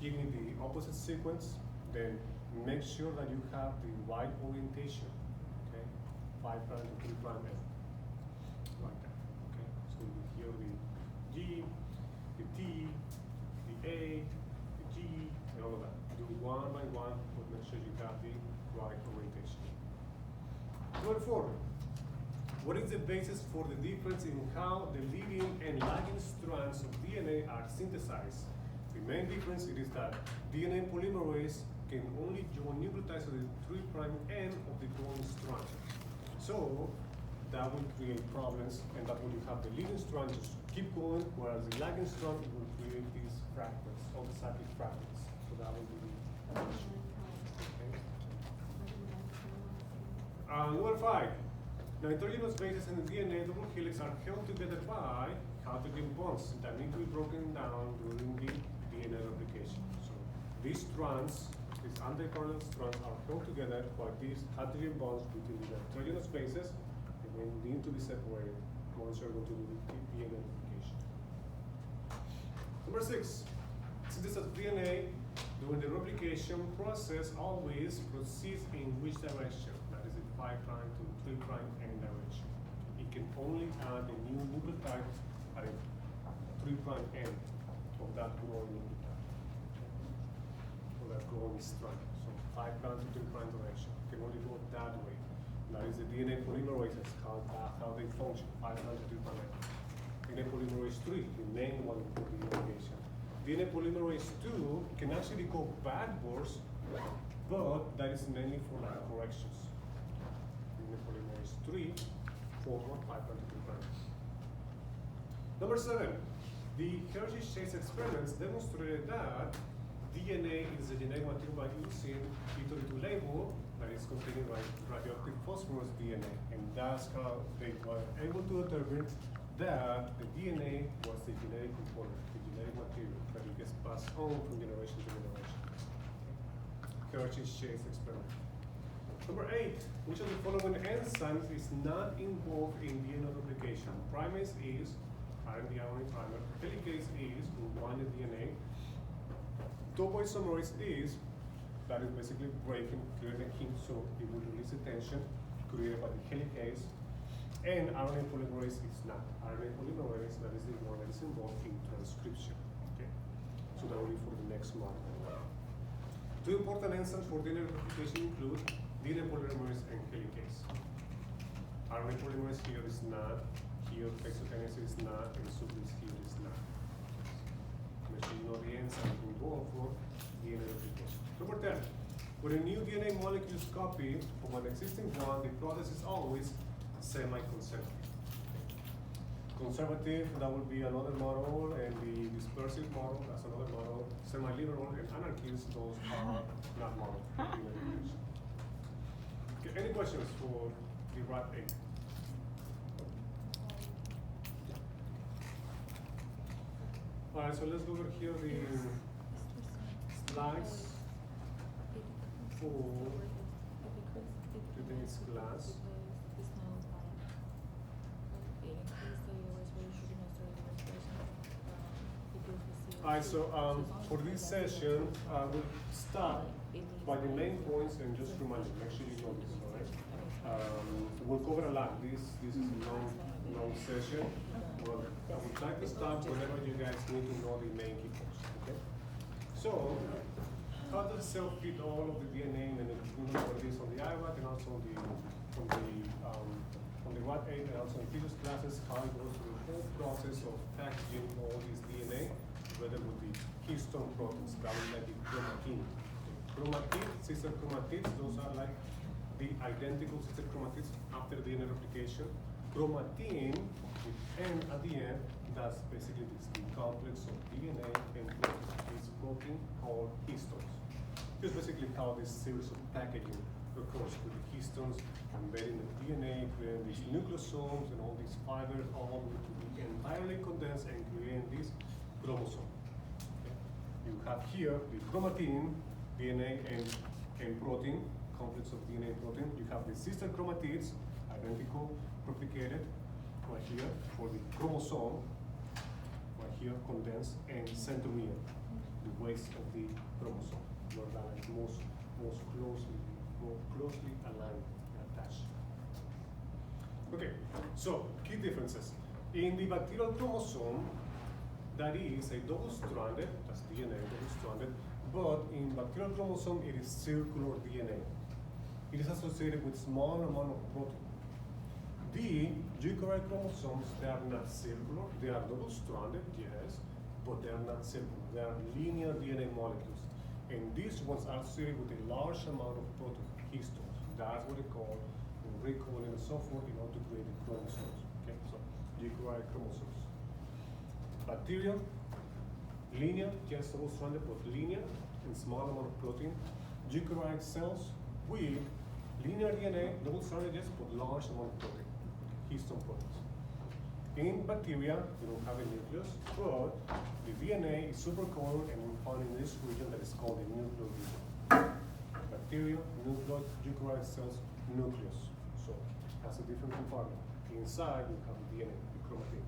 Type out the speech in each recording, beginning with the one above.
give me the opposite sequence, then make sure that you have the right orientation, okay? 5' to 3' end, like that, okay? So you here the G, the T, the A, the G, and all of that. Do one by one, but make sure you have the right orientation. Number 4. What is the basis for the difference in how the leading and lagging strands of DNA are synthesized? The main difference is that DNA polymerase can only join nucleotides at the 3' end of the joining strand. So that will create problems, and that will have the leading strand just keep going, whereas the lagging strand will create these fragments, all the cyclic fragments. So that will be the issue. Okay. Number 5. Nitrogenous bases in the DNA double helix are held together by hydrogen bonds that need to be broken down during the DNA replication. So these strands, these antiparallel strands, are held together by these hydrogen bonds between the nitrogenous bases, and they need to be separated once you're going to do the DNA replication. Number 6. Synthesis of DNA during the replication process always proceeds in which direction? That is the 5' to 3' end direction. It can only add a new nucleotide at a 3' end of that growing nucleotide, or that growing strand. So 5' to 3' direction. It can only go that way. That is the DNA polymerases, how they function, 5' to 3' end. DNA polymerase 3, the main one for the replication. DNA polymerase 2 can actually go backwards, but that is mainly for corrections. DNA polymerase 3, forward 5' to 3'. Number 7, the Hershey-Chase experiments demonstrated that DNA is the genetic material by using P32 label that is contained by radioactive phosphorus DNA, and that's how they were able to determine that the DNA was the genetic component, the genetic material that it gets passed on from generation to generation. Hershey-Chase experiment. Number 8, which of the following enzymes is not involved in DNA replication? Primase is RNA primer, helicase is unwinding DNA, topoisomerase is, that is basically breaking, creating a heme, so it will release the tension created by the helicase, and RNA polymerase is not. RNA polymerase, that is the one that is involved in transcription. Okay, so that will be for the next model. 2 important enzymes for DNA replication include DNA polymerase and helicase. RNA polymerase here is not, here hexokinase is not, and sucrase here is not. Make sure you know the enzyme involved for DNA replication. Number 10, when a new DNA molecule is copied from an existing one, the process is always semi-conservative. Conservative, that would be another model, and the dispersive model, that's another model. Semi-liberal and anarchist, those are not models. Okay, any questions for the RAT 8? All right, so let's go over here the slides for today's class. All right, so for this session, we'll start by the main points and just remind you, make sure you know this, all right? We'll cover a lot. This is a long session. Well, I would like to start whenever you guys need to know the main key points, okay? So, how does the cell fit all of the DNA, and we know what it is on the IRAC and also on the RAT8 and also in previous classes, how it goes through the whole process of packaging all this DNA together with the keystone proteins, that would like the chromatin. Chromatid, sister chromatids, those are like the identical sister chromatids after DNA replication. Chromatin with N at the end, that's basically the complex of DNA and this protein called histones. This is basically how this series of packaging occurs with the histones embedding the DNA, creating these nucleosomes and all these fibers, all to be entirely condensed and creating this chromosome. Okay. You have here the chromatin, DNA and protein, complex of DNA and protein. You have the sister chromatids, identical, replicated, right here for the chromosome, right here condensed, and centromere, the waist of the chromosome, more than like more closely aligned and attached. Okay, so key differences. In the bacterial chromosome, that is a double-stranded, that's DNA, double-stranded, but in bacterial chromosome, it is circular DNA. It is associated with small amount of protein. The eukaryotic chromosomes, they are not circular, they are double-stranded, yes, but they are not circular. They are linear DNA molecules. And these ones are associated with a large amount of protein, histones. That's what they call recalling and so forth in order to create the chromosomes. Okay, so eukaryotic chromosomes. Bacteria, linear, just double-stranded, but linear, and small amount of protein. Eukaryotic cells with linear DNA, double-stranded, yes, but large amount of protein, histone proteins. In bacteria, you don't have a nucleus, but the DNA is supercoiled and found in this region that is called the nucleus region. Bacteria, nucleus, eukaryotic cells, nucleus. So it has a different compartment. Inside, you have the DNA, the chromatin.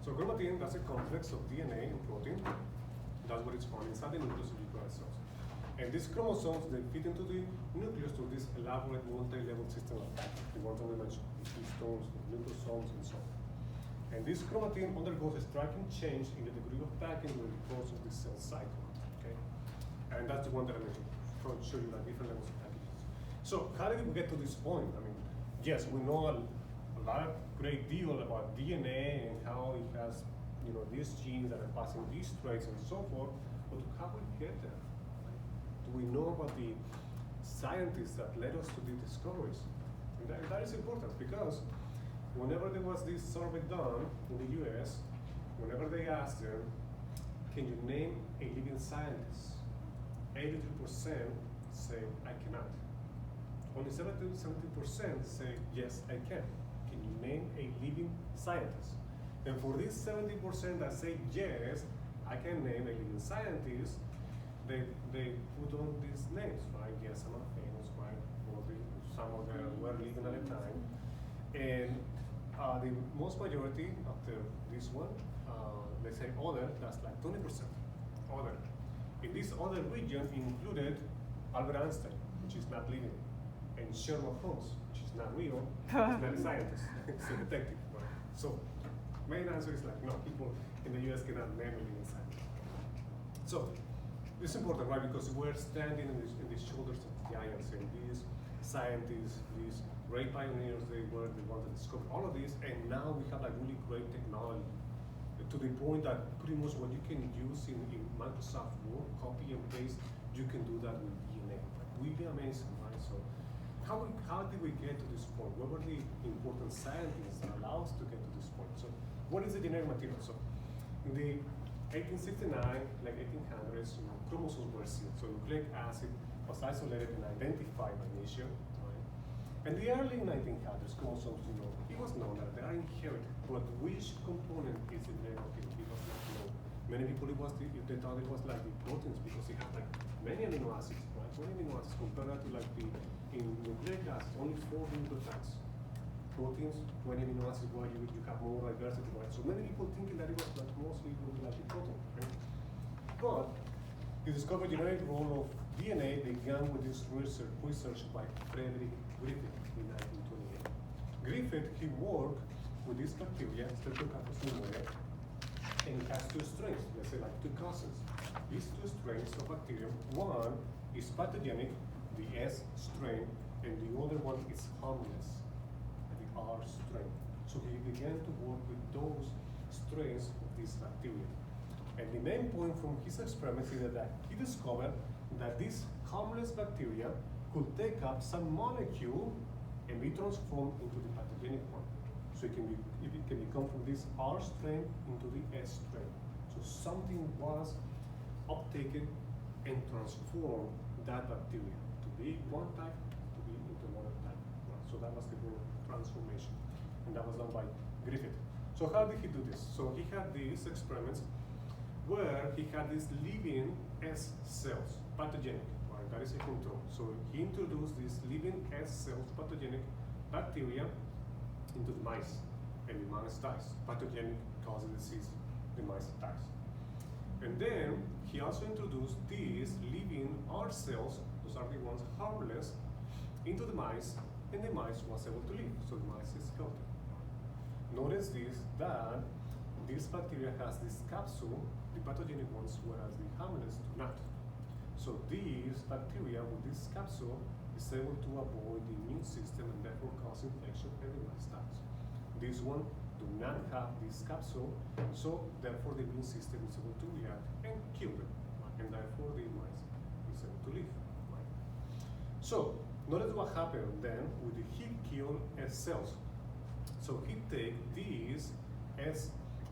So chromatin, that's a complex of DNA and protein. That's what it's found inside the nucleus of eukaryotic cells. And these chromosomes, they fit into the nucleus through this elaborate multi-level system of packing, the ones that we mentioned, the histones, the nucleosomes, and so on. And this chromatin undergoes a striking change in the degree of packing during the course of the cell cycle, okay? And that's the one that I mentioned, to show you like different levels of packages. So how did we get to this point? I mean, yes, we know a great deal about DNA and how it has, these genes that are passing these traits and so forth, but how we get there? We know about the scientists that led us to these discoveries. And that is important because whenever there was this survey done in the US, whenever they asked them, can you name a living scientist? 83% say, I cannot. Only 17% say, yes, I can. Can you name a living scientist? And for these 70% that say, yes, I can name a living scientist, they put on these names, right? Yes, I'm not famous, right? Or some of them were living at the time. And the most majority after this one, let's say other, that's like 20%. Other. In this other region included Albert Einstein, which is not living, and Sherlock Holmes, which is not real, he's not a scientist, it's a detective, right? So, main answer is like, no, people in the US cannot name a living scientist. So, it's important, right? Because we're standing in the shoulders of giants, and these scientists, these great pioneers, they were the ones that discovered all of this, and now we have like really great technology to the point that pretty much what you can use in Microsoft Word, copy and paste, you can do that with DNA. Really amazing, right? So how did we get to this point? What were the important scientists that allow us to get to this point? So what is the genetic material? So in the 1869, like 1800s, chromosomes were sealed. So nucleic acid was isolated and identified by nature. Right? And the early 1900s, chromosomes, it was known that they are inherited, but which component is the genetic material? It was not known. Many people, they thought it was like the proteins because it had like many amino acids, right? Many amino acids compared to like in nucleic acid, only 4 nucleotides. Proteins, 20 amino acids, where you have more diversity, right? So many people thinking that it was like mostly like the protein, right? But the discovered genetic role of DNA began with this research by Frederick Griffith in 1928. Griffith, he worked with this bacteria, Streptococcus pneumoniae, and it has 2 strains, let's say like 2 cousins. These 2 strains of bacterium, one is pathogenic, the S strain, and the other one is harmless, the R strain. So he began to work with those strains of this bacteria. And the main point from his experiments is that he discovered that this harmless bacteria could take up some molecule and be transformed into the pathogenic one. So it can become from this R strain into the S strain. So something was uptaken and transformed that bacteria to be one type to be into another type. So that was the whole transformation. And that was done by Griffith. So how did he do this? So he had these experiments where he had these living S cells, pathogenic, right? That is a control. So he introduced these living S cells, pathogenic bacteria, into the mice, and the mice dies. Pathogenic causes disease, the mice dies. And then he also introduced these living R cells, those are the ones harmless, into the mice, and the mice was able to live. So the mice is healthy. Notice this, that this bacteria has this capsule, the pathogenic ones, whereas the harmless do not. So these bacteria with this capsule is able to avoid the immune system and therefore cause infection and the mice dies. This one do not have this capsule, so therefore the immune system is able to react and kill them, and therefore the mice is able to live. Right? So notice what happened then with the heat kill S cells. So he take these S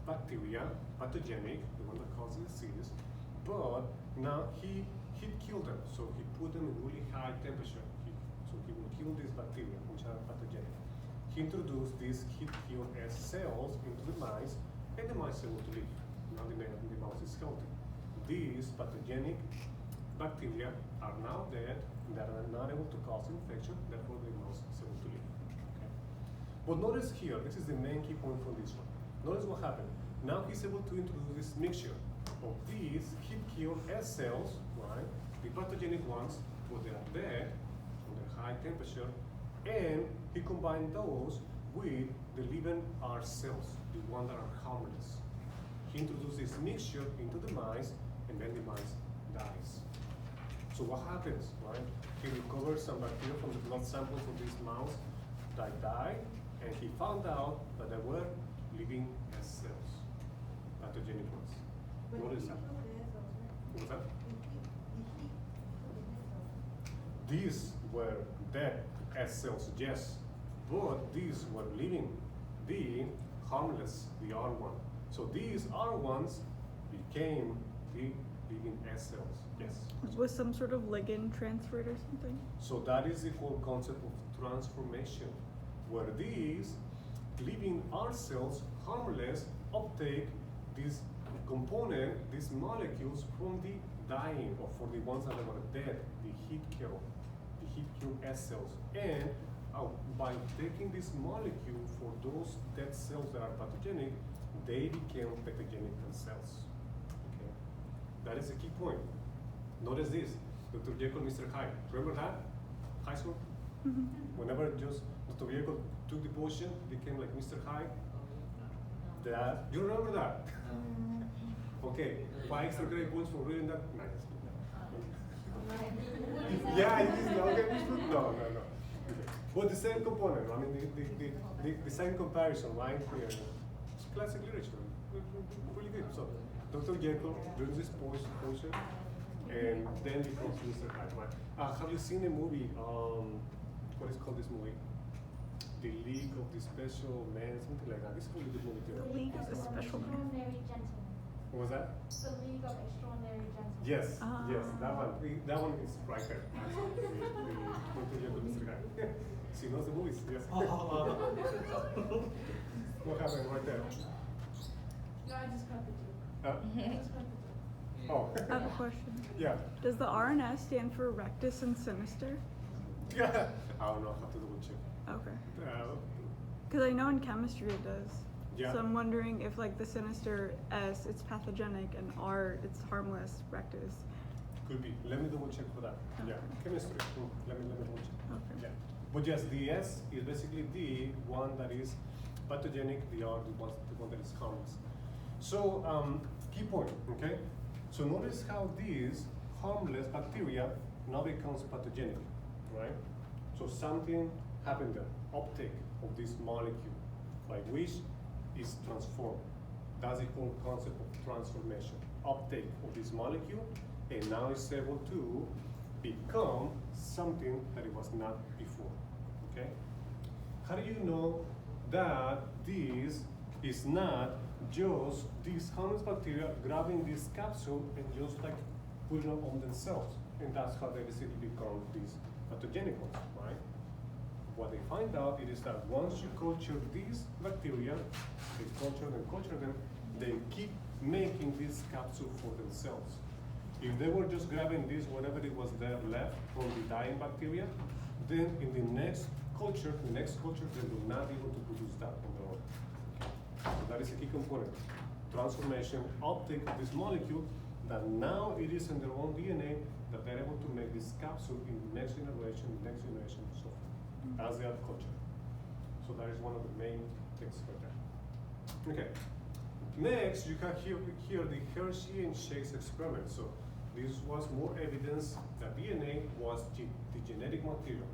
bacteria, pathogenic, the one that causes disease, but now he killed them. So he put them in really high temperature. So he will kill these bacteria, which are pathogenic. He introduced these heat kill S cells into the mice, and the mice are able to live. Now the mouse is healthy. These pathogenic bacteria are now dead, and they are not able to cause infection, therefore the mouse is able to live. Okay? But notice here, this is the main key point from this one. Notice what happened. Now he's able to introduce this mixture of these heat kill S cells, right? The pathogenic ones, but they are dead under high temperature, and he combined those with the living R cells, the ones that are harmless. He introduced this mixture into the mice, and then the mice dies. So what happens, right? He recovered some bacteria from the blood samples of this mouse that died, and he found out that there were living S cells, pathogenic ones. Notice that. What's that? These were dead S cells, yes, but these were living, the harmless, the R1. So these R1s became the living S cells, yes. Was some sort of ligand transferred or something? So that is the whole concept of transformation, where these living R cells, harmless, uptake this component, these molecules from the dying, or for the ones that were dead, the heat kill S cells. And by taking this molecule for those dead cells that are pathogenic, they became pathogenic cells. Okay, that is a key point. Notice this, Dr. Jekyll, Mr. Hyde. Remember that? High school? Mm-hmm. Whenever just Dr. Jekyll took the potion, became like Mr. Hyde. That, you remember that? Okay, 5 extra credit points for reading that. Nice. Yeah, it is. Okay, no. Okay. But the same component. I mean, the same comparison, right? Here. It's classic literature. Really good. So, Dr. Jekyll doing this potion, and then becomes Mr. Hyde. Right? Have you seen the movie? What is called this movie? The League of the Special Men, something like that. This is a really good movie too. The League of the Special Men. Extraordinary Gentlemen. What was that? The League of Extraordinary Gentlemen. Yes, Ah. yes, that one. That one is right there. She knows the movies, yes. What happened right there? No, I just cut the joke. Uh, I just cut the joke. oh, I have a question. yeah. Does the RNS stand for rectus and sinister? Yeah. I don't know, I have to double check. Okay. Because I know in chemistry it does. Yeah. So I'm wondering if like the sinister S, it's pathogenic, and R, it's harmless, rectus. Could be. Let me double check for that. Yeah. Okay. Chemistry. Let me double check. Okay. Yeah. But yes, the S is basically the one that is pathogenic, the R the one that is harmless. So key point, okay? So notice how these harmless bacteria now becomes pathogenic, right? So something happened there, uptake of this molecule, by which is transformed. That's the whole concept of transformation. Uptake of this molecule, and now it's able to become something that it was not before, okay? How do you know that this is not just these harmless bacteria grabbing this capsule and just like putting it on themselves? And that's how they basically become these pathogenic ones, right? What they find out is that once you culture these bacteria, they culture them, they keep making this capsule for themselves. If they were just grabbing this, whatever it was there left from the dying bacteria, then in the next culture, they will not be able to produce that on their own. So that is a key component. Transformation, uptake of this molecule, that now it is in their own DNA that they're able to make this capsule in the next generation, and so forth. That's their culture. So that is one of the main things right there. Okay. Next, you have here the Hershey and Chase experiment. So this was more evidence that DNA was the genetic material.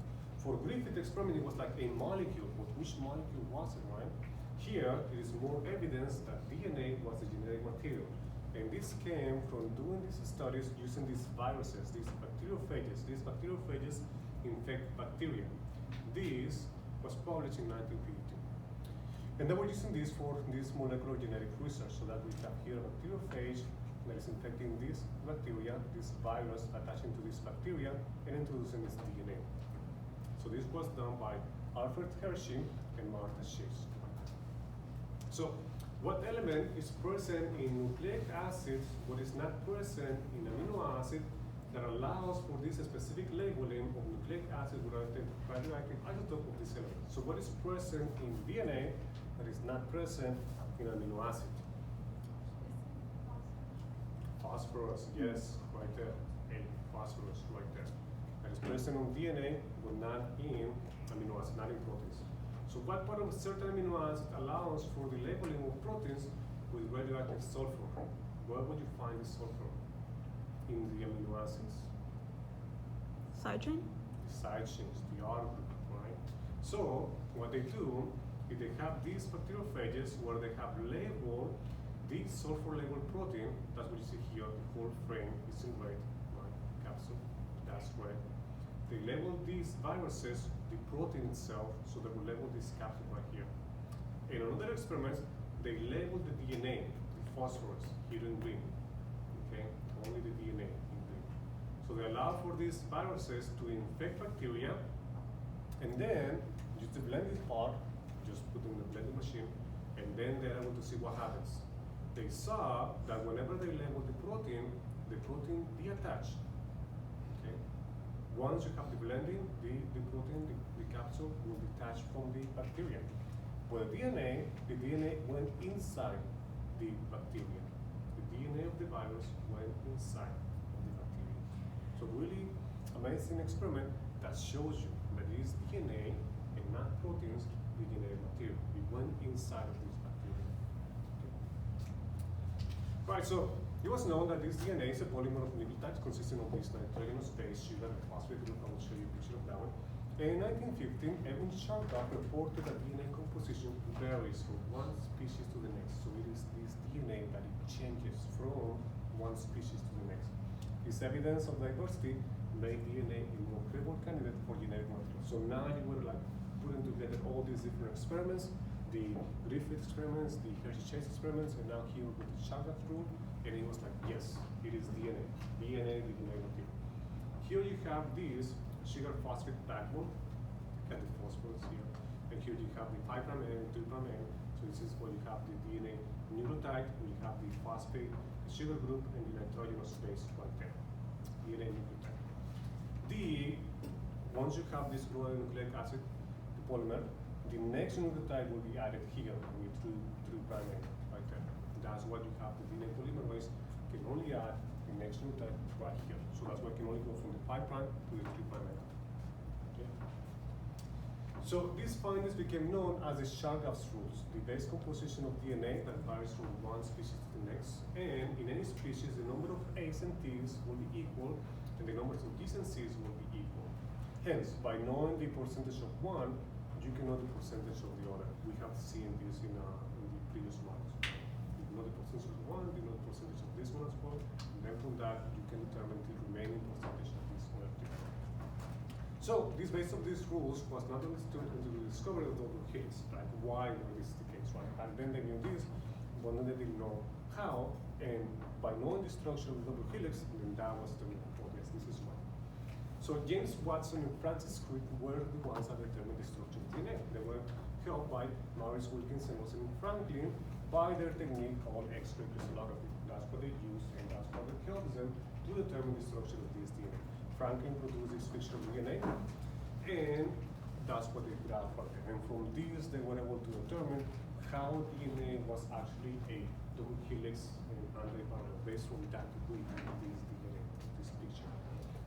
For Griffith experiment, it was like a molecule, but which molecule was it, right? Here, it is more evidence that DNA was the genetic material. And this came from doing these studies using these viruses, these bacteriophages. These bacteriophages infect bacteria. This was published in 1952. And they were using this for this molecular genetic research, so that we have here a bacteriophage that is infecting this bacteria, this virus attaching to this bacteria, and introducing its DNA. So this was done by Alfred Hershey and Martha Chase. So what element is present in nucleic acids, what is not present in amino acid, that allows for this specific labeling of nucleic acid with a radioactive isotope of this element. So what is present in DNA that is not present in amino acid? Phosphorus, yes, right there. And phosphorus, right there. That is present on DNA, but not in amino acid, not in proteins. So what part of a certain amino acid allows for the labeling of proteins with radioactive sulfur? Where would you find the sulfur in the amino acids? Side chain? The side chains, the R group, right? So what they do is they have these bacteriophages where they have labeled the sulfur labeled protein. That's what you see here. The whole frame is in red, right? Capsule, that's red. They label these viruses, the protein itself, so they will label this capsule right here. In another experiment, they label the DNA, the phosphorus, here in green. Okay, only the DNA in green. So they allow for these viruses to infect bacteria, and then just to blend this part, just put in the blending machine, and then they're able to see what happens. They saw that whenever they label the protein deattached. Okay, once you have the blending, the protein, the capsule will detach from the bacteria. With the DNA went inside the bacteria. The DNA of the virus went inside of the bacteria. So really amazing experiment that shows you that it is DNA and not proteins, the genetic material. It went inside of this bacteria. Okay. Right, so it was known that this DNA is a polymer of nucleotides consisting of this nitrogenous base, sugar, and phosphate group. I will show you a picture of that one. And in 1915, Edwin Shargaf reported that DNA composition varies from one species to the next. So it is this DNA that it changes from one species to the next. This evidence of diversity made DNA a more credible candidate for genetic material. So now you were like putting together all these different experiments, the Griffith experiments, the Hershey-Chase experiments, and now here with the Shargaf rule, and it was like, yes, it is DNA. DNA, the genetic material. Here you have this sugar phosphate backbone, and the phosphorus here. And here you have the 5' and 3' end. So this is where you have the DNA nucleotide, where you have the phosphate, the sugar group, and the nitrogenous base right there. DNA nucleotide. Once you have this nucleic acid, the polymer, the next nucleotide will be added here with 3' end right there. That's what you have. The DNA polymerase can only add the next nucleotide right here. So that's why it can only go from the 5' to the 3' end. Okay. So these findings became known as the Shargaf's rules, the base composition of DNA that varies from one species to the next. And in any species, the number of A's and T's will be equal, and the numbers of G's and C's will be equal. Hence, by knowing the percentage of one, you can know the percentage of the other. We have seen this in the previous models. You know the percentage of one, you know the percentage of this one as well, and then from that, you can determine the remaining percentage of this other two. So, this based on these rules was not understood until the discovery of double helix, right? Why were this the case, right? And then they knew this, but then they didn't know how, and by knowing the structure of the double helix, then that was the oh yes, this is why. So James Watson and Francis Crick were the ones that determined the structure of DNA. They were helped by Maurice Wilkins and Rosalind Franklin by their technique called X-ray crystallography. That's what they used, and that's what helps them to determine the structure of this DNA. Franklin produced this picture of DNA, and that's what they graphed right there. And from this, they were able to determine how DNA was actually a double helix anti-parallel based on that with this DNA, this picture.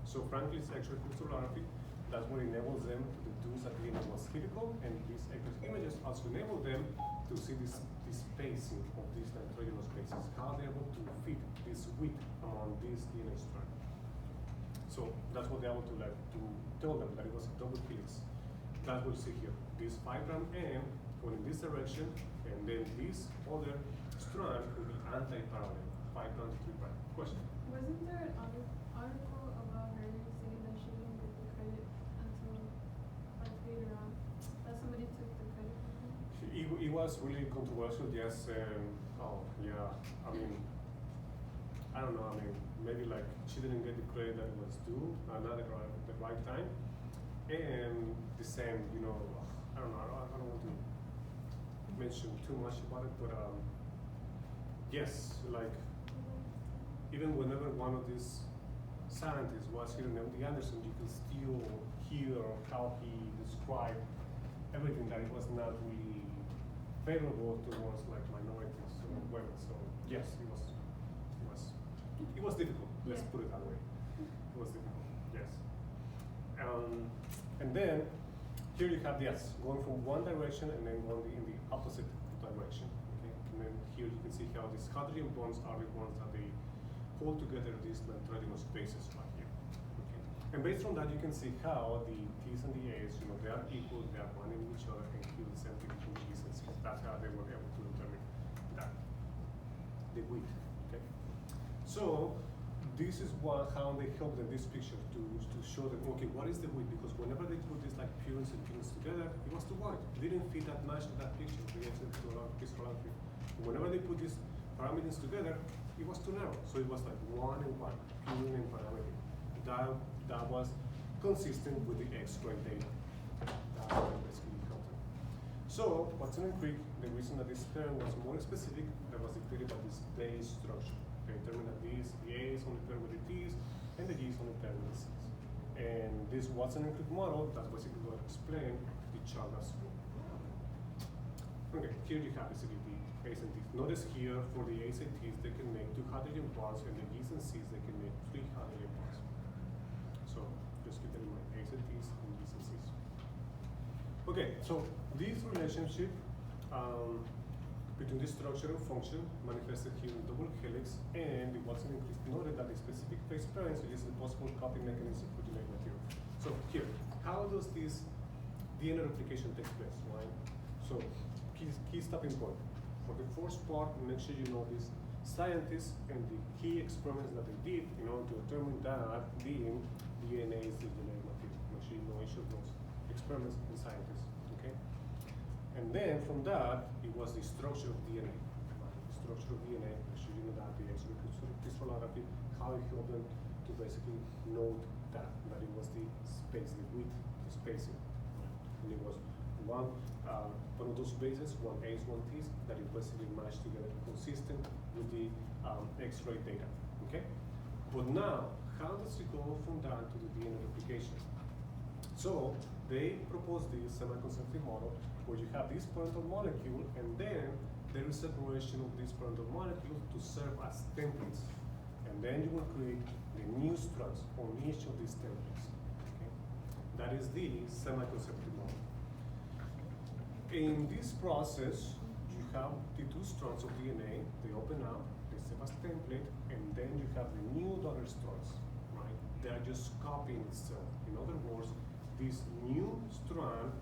So frankly, it's extracrystallography. That's what enables them to deduce that DNA was helical, and these X images also enable them to see this spacing of these nitrogenous bases, how they're able to fit this width among these DNA strands. So that's what they're able to like to tell them that it was a double helix. That's what you see here. This 5' end going in this direction, and then this other strand will be anti-parallel, 5' to 3'. Question? Wasn't there an article about her saying that she didn't get the credit until like later on? That somebody took the credit from her? It was really controversial, yes. Oh, yeah. I mean, I don't know. I mean, maybe like she didn't get the credit that was due, not at the right time. And the same, you know, I don't know. I don't want to mention too much about it, but yes, like even whenever one of these scientists was here in MD Anderson, you could still hear how he described everything, that it was not really favorable towards like minorities or women. So yes, it was difficult. Let's Yeah. put it that way. It was difficult. Yes. And then here you have yes, going from one direction and then going in the opposite direction. Okay. And then here you can see how these hydrogen bonds are the ones that they hold together these nitrogenous bases right here. Okay. And based on that, you can see how the T's and the A's, you know, they are equal, they are bonding with each other, and here the same thing between T's and C's. That's how they were able to determine that, the width. Okay. So this is how they helped in this picture to show them, okay, what is the width? Because whenever they put these like purines and purines together, it was too wide. It didn't fit that much to that picture. Whenever they put these parameters together, it was too narrow. So it was like 1 and 1, purine and parameter. That was consistent with the X-ray data. That's what basically helped them. So Watson and Crick, the reason that this term was more specific, that was dictated by this base structure. They determined that the A is only paired with the T's, and the G is only paired with the C's. And this Watson and Crick model, that's basically what explained the Chalmers rule. Okay, here you have basically the A's and T's. Notice here for the A's and T's, they can make 2 hydrogen bonds, and the G's and C's, they can make 3 hydrogen bonds. So just keep that in mind, A's and T's and G's and C's. Okay, so this relationship between the structure and function manifested here in double helix, and the Watson and Crick noted that the specific phase pairing is a possible copy mechanism for genetic material. So here, how does this DNA replication take place, right? So key stopping point. For the first part, make sure you know these scientists and the key experiments that they did in order to determine that the DNA is the genetic material. Make sure you know each of those experiments and scientists, okay? And then from that, it was the structure of DNA. The structure of DNA, make sure you know that the X-ray crystallography, how it helped them to basically note that it was the space, the width, the spacing. And it was one of those bases, one A's, one T's, that it basically matched together, consistent with the X-ray data. Okay? But now, how does it go from that to the DNA replication? So they proposed this semi-concentric model where you have this parental molecule, and then there is separation of these parental molecules to serve as templates. And then you will create the new strands on each of these templates. Okay? That is the semi-concentric model. In this process, you have the 2 strands of DNA, they open up, they serve as template, and then you have the new daughter strands, right? They are just copying itself. In other words, this new strand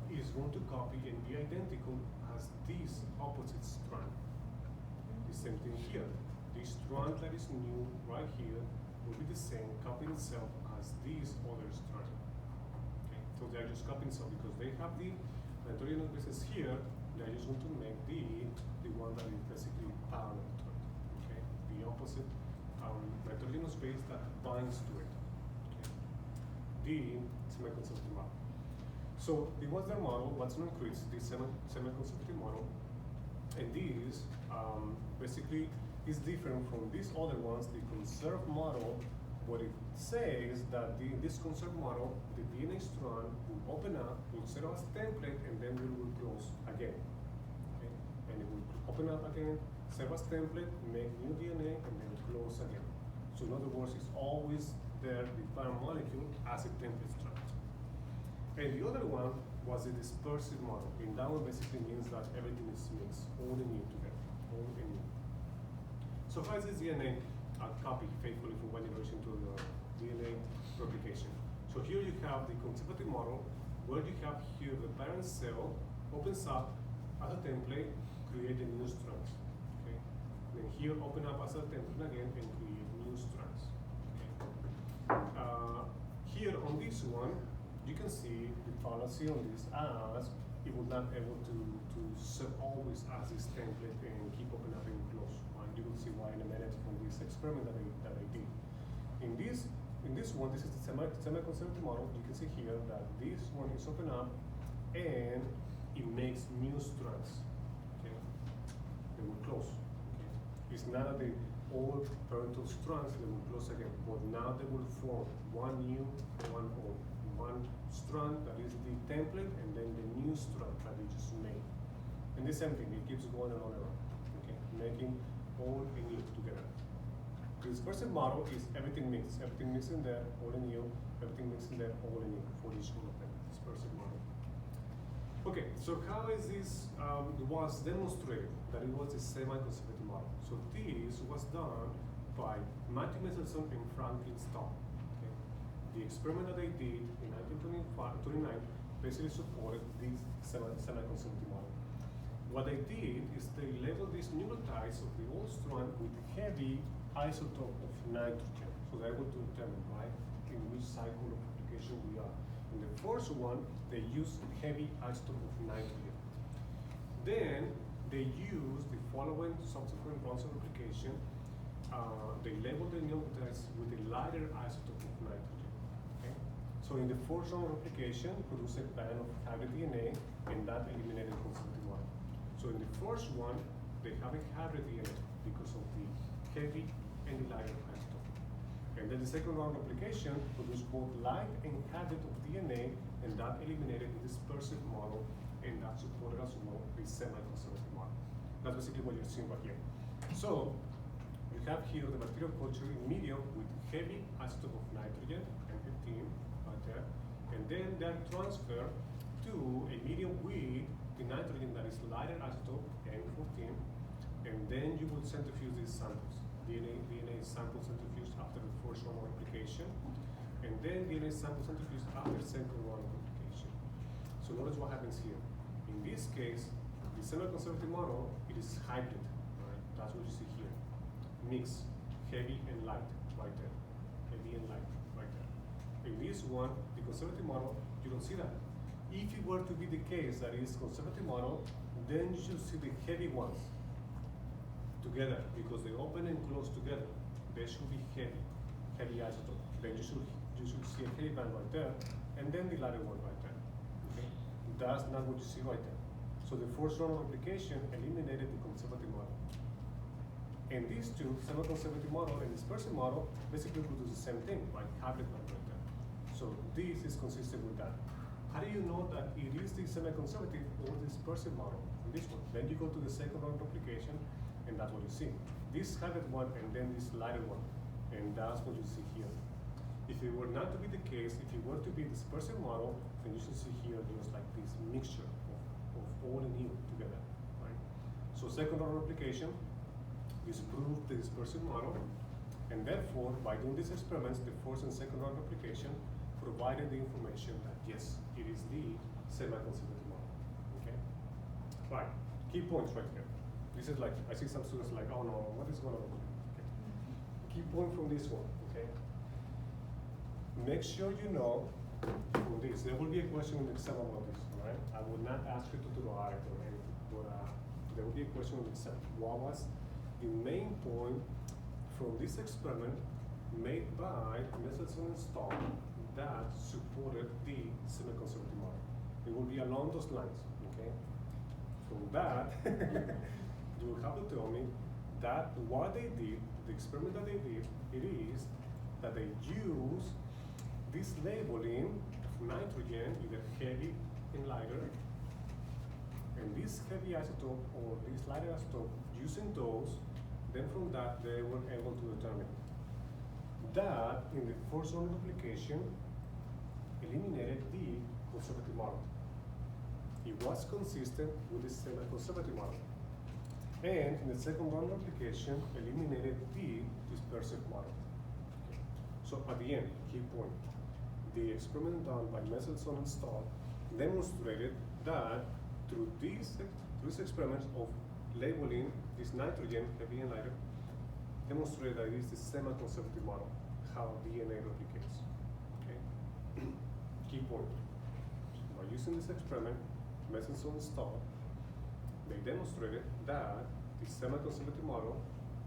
is going to copy and be identical as this opposite strand. The same thing here. This strand that is new right here will be the same, copying itself as this other strand. Okay? So they are just copying itself because they have the nitrogenous bases here. They are just going to make the one that is basically parallel to it. Okay? The opposite nitrogenous base that binds to it. Okay? The semi-concentric model. So it was their model, Watson and Crick, this semi-concentric model, and this basically is different from these other ones. The conserved model, what it says that this conserved model, the DNA strand will open up, will set up as template, and then it will close again. Okay? And it will open up again, save as template, make new DNA, and then close again. So in other words, it's always there, the parent molecule as a template structure. And the other one was the dispersive model. And that one basically means that everything is mixed, all and new together, all and new. So how is this DNA copied faithfully from one generation to the DNA replication? So here you have the conservative model, where you have here the parent cell opens up as a template, creating new strands. Okay? Then here open up as a template again and create new strands. Okay? Here on this one, you can see the fallacy on this as it would not able to serve always as this template and keep open up and close. Right? You will see why in a minute from this experiment that I did. In this one, this is the semi-conservative model. You can see here that this one is open up and it makes new strands. Okay, they will close. Okay, it's not that the old parental strands they will close again, but now they will form one new, one old, one strand that is the template, and then the new strand that we just made. And the same thing, it keeps going on and on. Okay, making old and new together. The dispersive model is everything mixed in there, old and new, everything mixed in there, old and new for each one of them. Dispersive model. Okay, so how is this was demonstrated that it was a semi-conservative model? So this was done by Matthew Meselson and Franklin Stahl. Okay? The experiment that they did in 1929 basically supported this semi-conservative model. What they did is they labeled these nucleotides of the old strand with heavy isotope of nitrogen. So they're able to determine, right, in which cycle of replication we are. In the first one, they use heavy isotope of nitrogen. Then they use the following subsequent rounds of replication. They label the nucleotides with a lighter isotope of nitrogen. Okay? So in the first round of replication, produce a band of hybrid DNA, and that eliminated conservative model. So in the first one, they have a hybrid DNA because of the heavy and the lighter isotope. And then the second round of replication produced both light and hybrid of DNA, and that eliminated the dispersive model, and that supported as well the semi-conservative model. That's basically what you're seeing right here. So you have here the bacterial culture in medium with heavy isotope of nitrogen, N15, right there, and then they're transferred to a medium with the nitrogen that is lighter isotope, N14, and then you will centrifuge these samples. DNA sample centrifuged after the first round of replication, and then DNA sample centrifuged after second round of replication. So notice what happens here. In this case, the semi-conservative model, it is hybrid, right? That's what you see here. Mix, heavy and light, right there. Heavy and light, right there. In this one, the conservative model, you don't see that. If it were to be the case that is conservative model, then you should see the heavy ones together, because they open and close together. They should be heavy isotope. Then you should see a heavy band right there, and then the lighter one right there. Okay? That's not what you see right there. So the first round of replication eliminated the conservative model. And these two, semi-conservative model and dispersive model, basically produce the same thing, like hybrid band right there. So this is consistent with that. How do you know that it is the semi-conservative or dispersive model? In this one. Then you go to the second round replication, and that's what you see. This hybrid one and then this lighter one, and that's what you see here. If it were not to be the case, if it were to be dispersive model, then you should see here just like this mixture of old and new together, right? So second round replication disproved the dispersive model, and therefore, by doing these experiments, the first and second round replication provided the information that yes, it is the semi-conservative model. Okay? Right. Key points right here. This is like, I see some students like, oh no, what is going on? Okay. Key point from this one, okay? Make sure you know from this. There will be a question in the exam about this, right? I will not ask you to do it or anything, but there will be a question in the exam. What was the main point from this experiment made by Meselson and Stahl that supported the semi-conservative model? It will be along those lines, okay? From that, you will have to tell me that what they did, the experiment that they did, it is that they use this labeling of nitrogen, either heavy and lighter, And this heavy isotope or this lighter isotope, using those, then from that they were able to determine that in the first round duplication eliminated the conservative model. It was consistent with the semi-conservative model. And in the second round replication, eliminated the dispersive model. Okay. So at the end, key point, the experiment done by Mendelssohn and Stahl demonstrated that through these experiments of labeling this nitrogen, heavy and lighter, demonstrated that it is the semi-conservative model, how DNA replicates. Okay. Key point. By using this experiment, Mendelssohn and Stahl, they demonstrated that the semi-conservative model,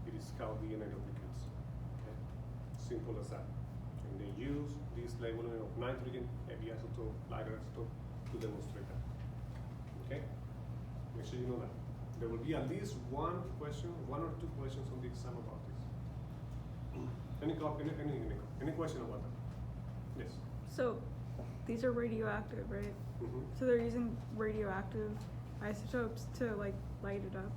it is how DNA replicates. Okay? Simple as that. And they use this labeling of nitrogen, heavy isotope, lighter isotope to demonstrate that. Okay? Make sure you know that. There will be at least one or two questions on the exam about this. Any question about that? Yes. So these are radioactive, right? Mm-hmm. So they're using radioactive isotopes to like light it up,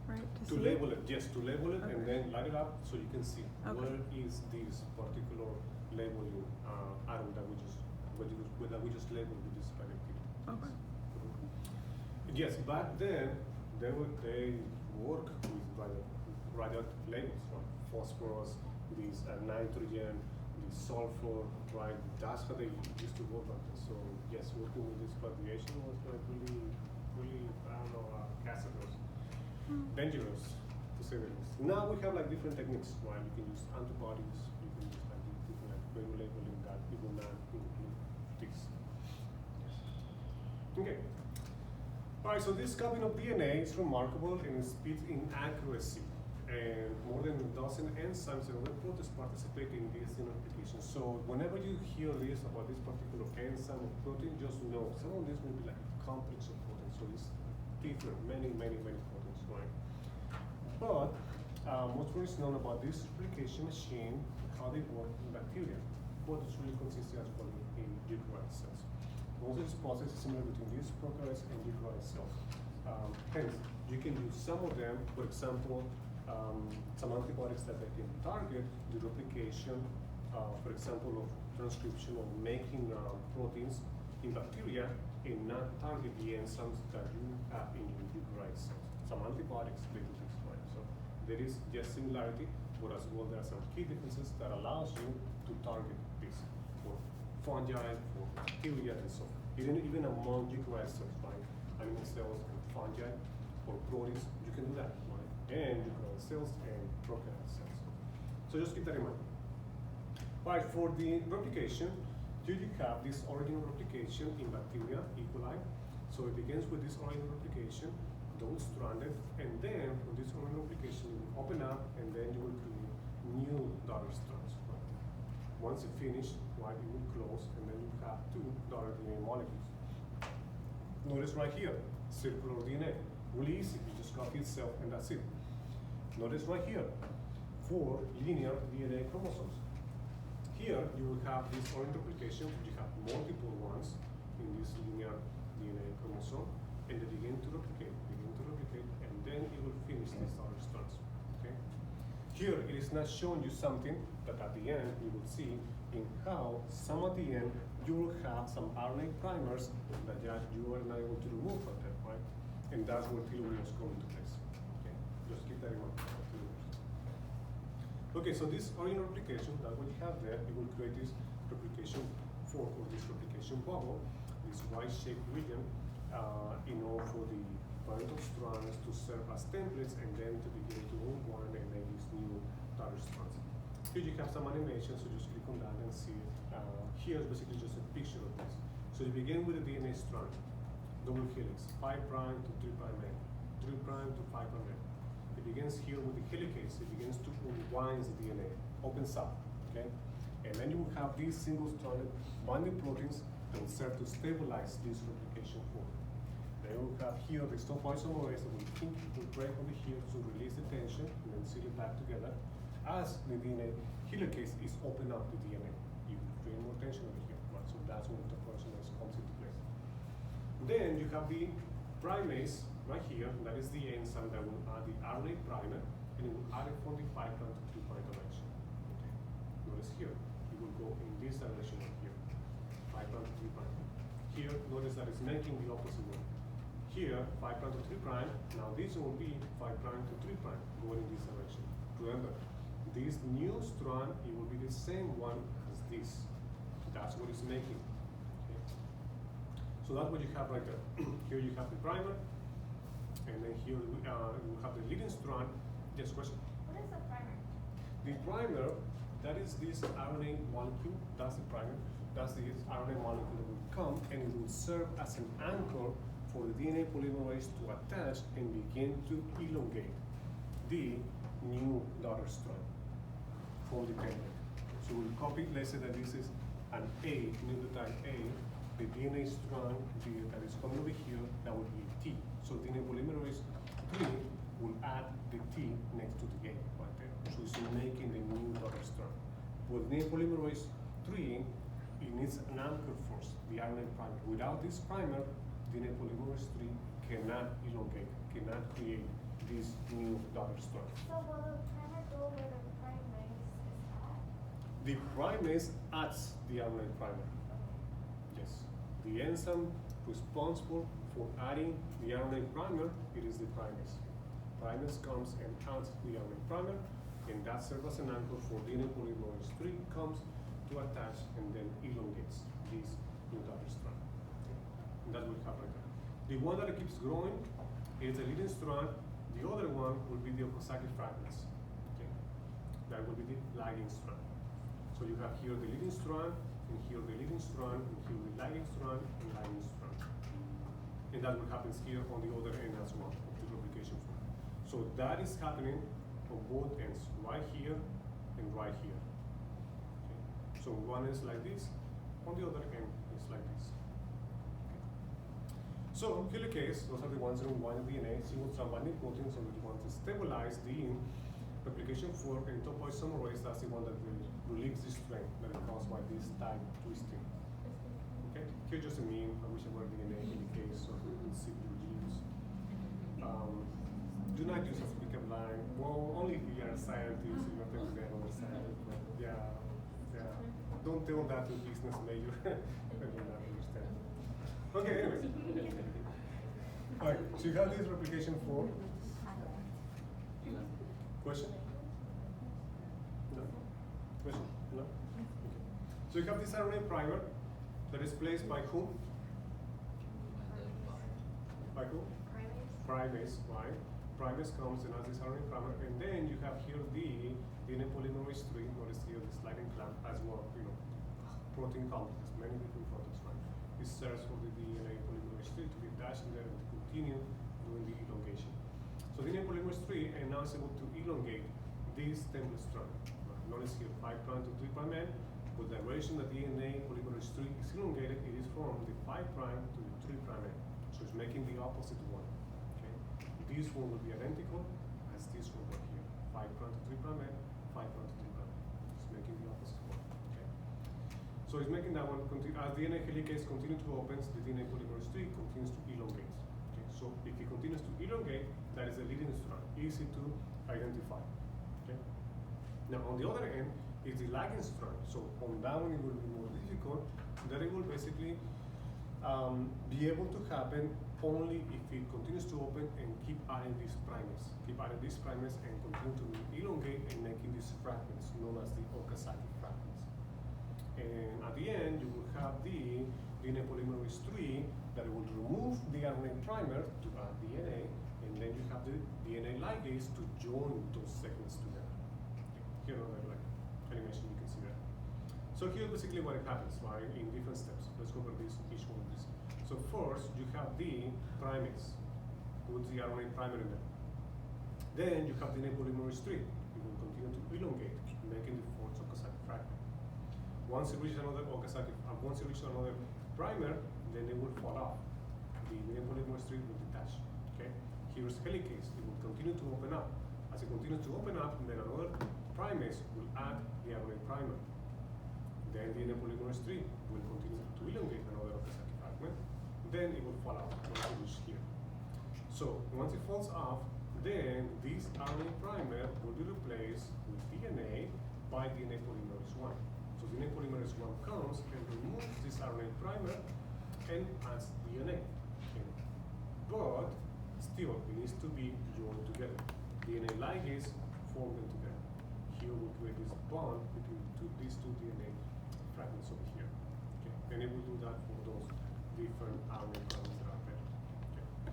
right? To see label it, yes, to label it and Okay. then light it up so you can see Okay. where is this particular labeling atom that we just labeled with this radioactivity. Okay. Yes, back then they work with radioactive labels, right? Phosphorus, this nitrogen, this sulfur, right? That's how they used to work on this. So yes, working with this radiation was like really, I don't know, hazardous, dangerous to say the least. Now we have like different techniques, right? You can use antibodies, you can use like different like labeling that it will not include this. Okay. All right, so this copying of DNA is remarkable in its speed in accuracy. And more than a dozen enzymes and other proteins participate in this replication. So whenever you hear this about this particular enzyme or protein, just know some of these will be like complex of proteins. So it's different, many proteins, right? But what's really known about this replication machine, how they work in bacteria, but it's really consistent as well in eukaryotic cells. Also, this process is similar between these prokaryotes and eukaryotic cells. Hence, you can use some of them, for example, some antibiotics that they can target the replication, for example, of transcription or making proteins in bacteria and not target the enzymes that you have in your eukaryotic cells. Some antibiotics, they do this, right? So there is just similarity, but as well there are some key differences that allows you to target this for fungi, for bacteria, and so on. Even among eukaryotic cells, right? Animal cells and fungi or proteins, you can do that, right? And eukaryotic cells and prokaryotic cells. So just keep that in mind. Right, for the replication, you have this original replication in bacteria, E. coli. So it begins with this original replication, double-stranded, and then from this original replication, you will open up, and then you will create new daughter strands. Right? Once it finished, right, it will close, and then you have two daughter DNA molecules. Notice right here, circular DNA. Really easy, you just copy itself, and that's it. Notice right here, 4 linear DNA chromosomes. Here, you will have this original replication, you have multiple ones in this linear DNA chromosome, and they begin to replicate, and then it will finish these other strands, okay? Here, it is not showing you something that at the end, you will see in how some at the end, you will have some RNA primers that you are not able to remove from them, right? And that's where telomeres come into place, okay? Just keep that in mind. Okay, so this original replication, that what you have there, it will create this replication fork or this replication bubble, this Y-shaped region, in order for the parental strands to serve as templates and then to begin to unwind and make these new daughter strands. Here you have some animation, so just click on that and see it. Here is basically just a picture of this. So you begin with a DNA strand, double helix, 5' to 3' end, 3' to 5' end. It begins here with the helicase. It begins to unwind the DNA, opens up, okay? And then you will have these single-stranded binding proteins that will serve to stabilize this replication fork. Then you will have here the topoisomerase that will break over here to release the tension and then seal it back together. As the DNA helicase is opening up the DNA, you create more tension over here, right? So that's when the topoisomerase comes into place. Then you have the primase right here, that is the enzyme that will add the RNA primer, and it will add it from the 5' to 3' direction. Okay. Notice here, it will go in this direction right here, 5' to 3'. Here, notice that it's making the opposite one. Here, 5' to 3', now this will be 5' to 3', going in this direction. Remember, this new strand, it will be the same one as this. That's what it's making. Okay. So that's what you have right there. Here you have the primer, and then here you have the leading strand. Yes, question? What is a primer? The primer, that is this RNA molecule, that's the primer. That's the RNA molecule that will come and it will serve as an anchor for the DNA polymerase to attach and begin to elongate the new daughter strand from the template. So we'll copy, let's say that this is an A, nucleotide A, the DNA strand that is coming over here, that would be T. So DNA polymerase 3 will add the T next to the A right there. So it's making the new daughter strand. With DNA polymerase 3, it needs an anchor first, the RNA primer. Without this primer, DNA polymerase 3 cannot elongate, cannot create this new daughter strand. So will the primer go where the primase is at? The primase adds the RNA primer. Yes. The enzyme responsible for adding the RNA primer, it is the primase. Primase comes and adds the RNA primer, and that serves as an anchor for DNA polymerase 3 comes to attach and then elongates this new daughter strand. Okay. And that's what we have right there. The one that keeps growing is the leading strand. The other one will be the Okazaki fragments. Okay. That will be the lagging strand. So you have here the leading strand, and here the leading strand, and here the lagging strand, and lagging strand. And that will happen here on the other end as well, of the replication form. So that is happening on both ends, right here and right here. Okay. So one is like this, on the other end is like this. Okay. So helicase, those are the ones that want DNA, single strand binding proteins, so we want to stabilize the replication fork, and topoisomerase, that's the one that will relieves the strain that is caused by this type twisting. Okay, here's just a meme. I wish I were DNA helicase, so we can see the use. Do not use a pickup line. Well, only if you are a scientist, you are going to get another scientist, but yeah. Don't tell that to a business major. They will not understand. Okay, anyways. Alright, so you have this replication fork. Question? No? Question? No? Okay. So you have this RNA primer that is placed by whom? By who? Primase, right? Primase comes and has this RNA primer, and then you have here the DNA polymerase 3, notice here the sliding clamp as well, protein complex, many different proteins, right? It serves for the DNA polymerase 3 to be attached in there and to continue doing the elongation. So DNA polymerase 3 and now is able to elongate this template strand. Notice here 5' to 3' end. With the direction that DNA polymerase 3 is elongated, it is from the 5' to the 3' end. So it's making the opposite one. Okay? This one will be identical as this one right here. 5' to 3' end, 5' to 3'. It's making the opposite one. Okay? So it's making that one continue as DNA helicase continues to open, the DNA polymerase 3 continues to elongate. Okay? So if it continues to elongate, that is the leading strand, easy to identify. Okay? Now on the other end is the lagging strand. So on that one it will be more difficult. That it will basically be able to happen only if it continues to open and keep adding these primers. Keep adding these primers and continue to elongate and making these fragments known as the Okazaki fragments. And at the end you will have the DNA polymerase 3 that will remove the RNA primer to add DNA, and then you have the DNA ligase to join those segments together. Okay. Here another animation, you can see that. So here's basically what it happens, right, in different steps. Let's go over this, each one of these. So first, you have the primase, puts the RNA primer in there. Then you have DNA polymerase 3. It will continue to elongate, making the fourth Okazaki fragment. Once it reaches another primer, then it will fall off. The DNA polymerase 3 will detach. Okay? Here's helicase. It will continue to open up. As it continues to open up, then another primase will add the RNA primer. Then DNA polymerase 3 will continue to elongate another Okazaki fragment. Then it will fall out once it reaches here. So once it falls off, then this RNA primer will be replaced with DNA by DNA polymerase 1. So DNA polymerase 1 comes and removes this RNA primer and adds DNA. Okay. But still, it needs to be joined together. DNA ligase form them together. Here we create this bond between these two DNA fragments over here. Okay. And it will do that for those different RNA primers that are there. Okay.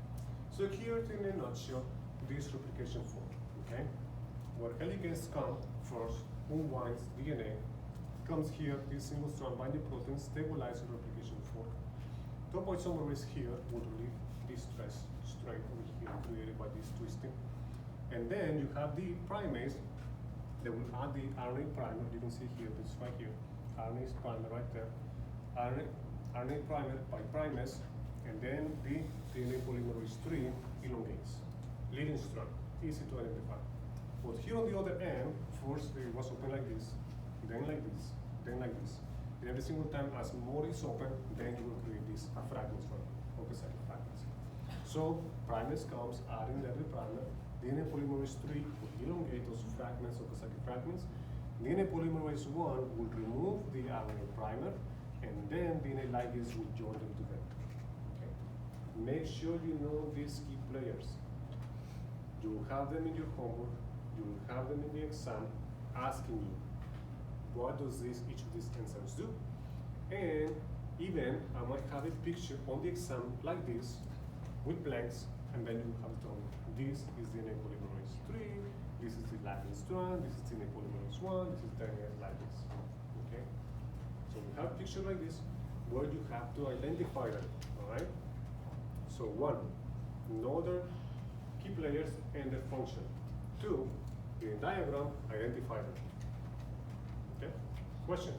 So here, in a nutshell, this replication form. Okay. Where helicase come first, unwinds DNA, comes here, this single strand binding protein stabilizes the replication fork. Topoisomerase here would relieve this stress strain over here created by this twisting. And then you have the primase that will add the RNA primer. You can see here, this right here, RNA primer right there. RNA primer by primase, and then the DNA polymerase 3 elongates. Leading strand, easy to identify. But here on the other end, first it was open like this, then like this, then like this. And every single time as more is open, then you will create these fragments from Okazaki fragments. So primase comes, adding the primer, DNA polymerase 3 will elongate those fragments, Okazaki fragments. DNA polymerase 1 will remove the RNA primer, and then DNA ligase will join them together. Okay. Make sure you know these key players. You will have them in your homework, you will have them in the exam asking you, what does each of these enzymes do? And even I might have a picture on the exam like this with blanks, and then you have to tell me, this is DNA polymerase 3, this is the ligand strand, this is DNA polymerase 1, this is DNA ligase. Okay? So we have a picture like this where you have to identify them. Alright? So 1, know their key players and their function. 2, in a diagram, identify them. Okay? Question?